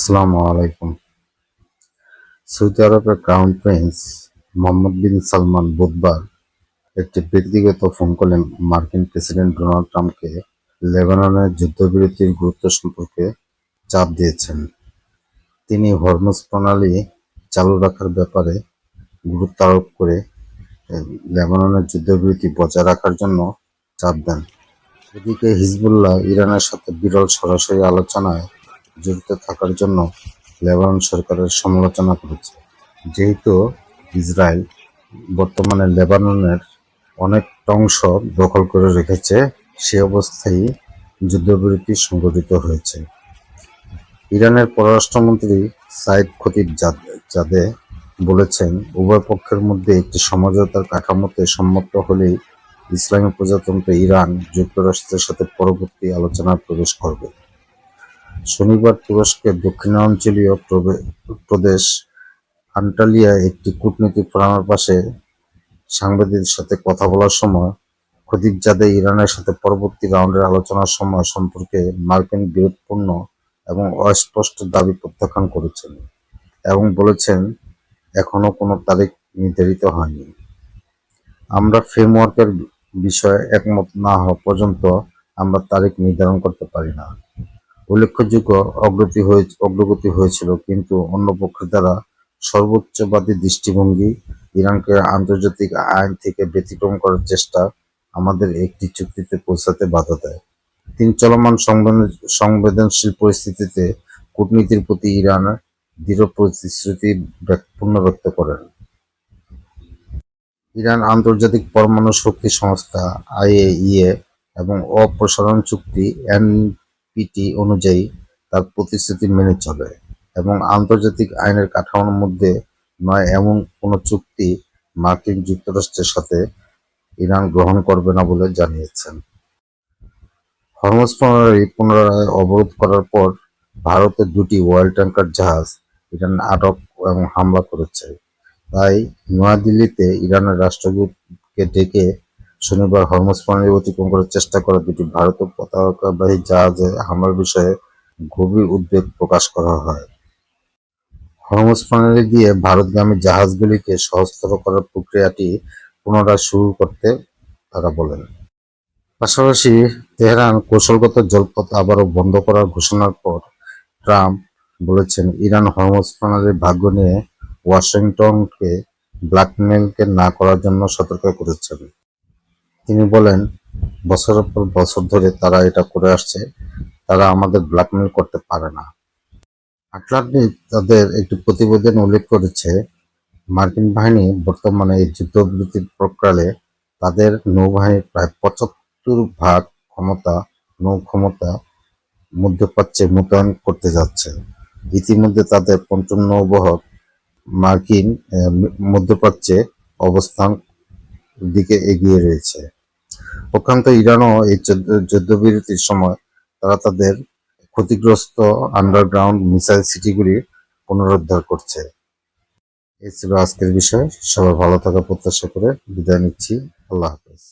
আসসালামু আলাইকুম। সৌদি আরবের ক্রাউন প্রিন্স মোহাম্মদ বিন সালমান বুধবার একটি ব্যক্তিগত ফোন কলে মার্কিন প্রেসিডেন্ট ডোনাল্ড ট্রাম্পকে লেবাননের যুদ্ধবিরতির গুরুত্ব সম্পর্কে চাপ দিয়েছেন। তিনি হরমুজ প্রণালী চালু রাখার ব্যাপারে গুরুত্ব আরোপ করে লেবাননের যুদ্ধবিরতি বজায় রাখার জন্য চাপ দেন। এদিকে হিজবুল্লাহ ইরানের সাথে বিরল সরাসরি আলোচনায় জড়িত থাকার জন্য লেবানন সরকারের সমালোচনা করেছে। যেহেতু ইসরায়েল বর্তমানে লেবাননের অনেক অংশ দখল করে রেখেছে, সে অবস্থায় যুদ্ধবিরতি সংঘটিত হয়েছে। ইরানের পররাষ্ট্রমন্ত্রী সাইদ খতিবজাদে বলেছেন, উভয় পক্ষের মধ্যে একটি সমঝোতার কাঠামোতে সম্মত হলেই ইসলামী প্রজাতন্ত্র ইরান যুক্তরাষ্ট্রের সাথে পরবর্তী আলোচনায় প্রবেশ করবে। শনিবার তুরস্কের দক্ষিণাঞ্চলীয় প্রদেশ আন্টালিয়ায় একটি কূটনৈতিক ফোরামের পাশে সাংবাদিকদের সাথে কথা বলার সময় খতিবজাদে ইরানের সাথে পরবর্তী রাউন্ডের আলোচনার সময় সম্পর্কে মার্কিন বিরোধপূর্ণ এবং অস্পষ্ট দাবি প্রত্যাখ্যান করেছেন এবং বলেছেন, এখনো কোনো তারিখ নির্ধারিত হয়নি। আমরা ফ্রেমওয়ার্কের বিষয়ে একমত না হওয়া পর্যন্ত আমরা তারিখ নির্ধারণ করতে পারি না। উল্লেখযোগ্য অগ্রগতি হয়েছিল, কিন্তু অন্য পক্ষের দ্বারা সর্বোচ্চবাদী দৃষ্টিভঙ্গি, ইরানকে আন্তর্জাতিক আইন থেকে ব্যতিক্রম করার চেষ্টা আমাদের একটি চুক্তিতে পৌঁছাতে বাধা দেয়। তিনি চলমান সংবেদনশীল পরিস্থিতিতে কূটনীতির প্রতি ইরানের দৃঢ় প্রতিশ্রুতি পুনর্ব্যক্ত করেন। ইরান আন্তর্জাতিক পরমাণু শক্তি সংস্থা আইএইএ এবং অপসারণ চুক্তি এনপিটি অনুযায়ী তার প্রতিশ্রুতি মেনে চলে এবং আন্তর্জাতিক আইনের কাঠামোর মধ্যে নয় এমন কোনো চুক্তি মার্কিন যুক্তরাষ্ট্রের সাথে ইরান গ্রহণ করবে না বলে জানিয়েছেন। হরমুজ প্রণালী পুনরায় অবরোধ করার পর ভারতের দুটি অয়েল ট্যাংকার জাহাজ ইরান আটক এবং হামলা করেছে। তাই নয়াদিল্লিতে ইরানের রাষ্ট্রদূতকে ডেকে শনিবার হরমুজ প্রণালী অতিক্রম করার চেষ্টা করা দুটি ভারতীয় পতাকাবাহী জাহাজে হামলার বিষয়ে গভীর উদ্বেগ প্রকাশ করা হয়। হরমুজ প্রণালী দিয়ে ভারতগামী জাহাজগুলিকে সহজতর করার প্রক্রিয়াটি পুনরায় শুরু করতে তারা বলেন। পাশাপাশি তেহরান কৌশলগত জলপথ আবারও বন্ধ করার ঘোষণার পর ট্রাম্প বলেছেন, ইরান হরমুজ প্রণালীর ভাগ্য নিয়ে ওয়াশিংটনকে ব্ল্যাকমেইলকে না করার জন্য সতর্ক করেছেন। তিনি বলেন, বছরের পর বছর ধরে তারা এটা করে আসছে, তারা আমাদের ব্ল্যাকমেইল করতে পারে না। আটলান্টিক তাদের একটি প্রতিবেদন উল্লেখ করেছে, মার্কিন বাহিনী বর্তমানে এই যুদ্ধবিরতির প্রক্রিয়ায় তাদের নৌবাহিনীর প্রায় 75% নৌক্ষমতা মধ্যপ্রাচ্যে মোতায়েন করতে যাচ্ছে। ইতিমধ্যে তাদের পন্টুন নৌবহর মার্কিন মধ্যপ্রাচ্যে অবস্থান দিকে এগিয়ে রয়েছে। পক্ষান্তরে ইরানও এই যুদ্ধবিরতির সময় তারা তাদের ক্ষতিগ্রস্ত আন্ডারগ্রাউন্ড মিসাইল সিটিগুলি পুনরুদ্ধার করছে। এই ছিল আজকের বিষয়। সবাই ভালো থাকার প্রত্যাশা করে বিদায় নিচ্ছি। আল্লাহ হাফেজ।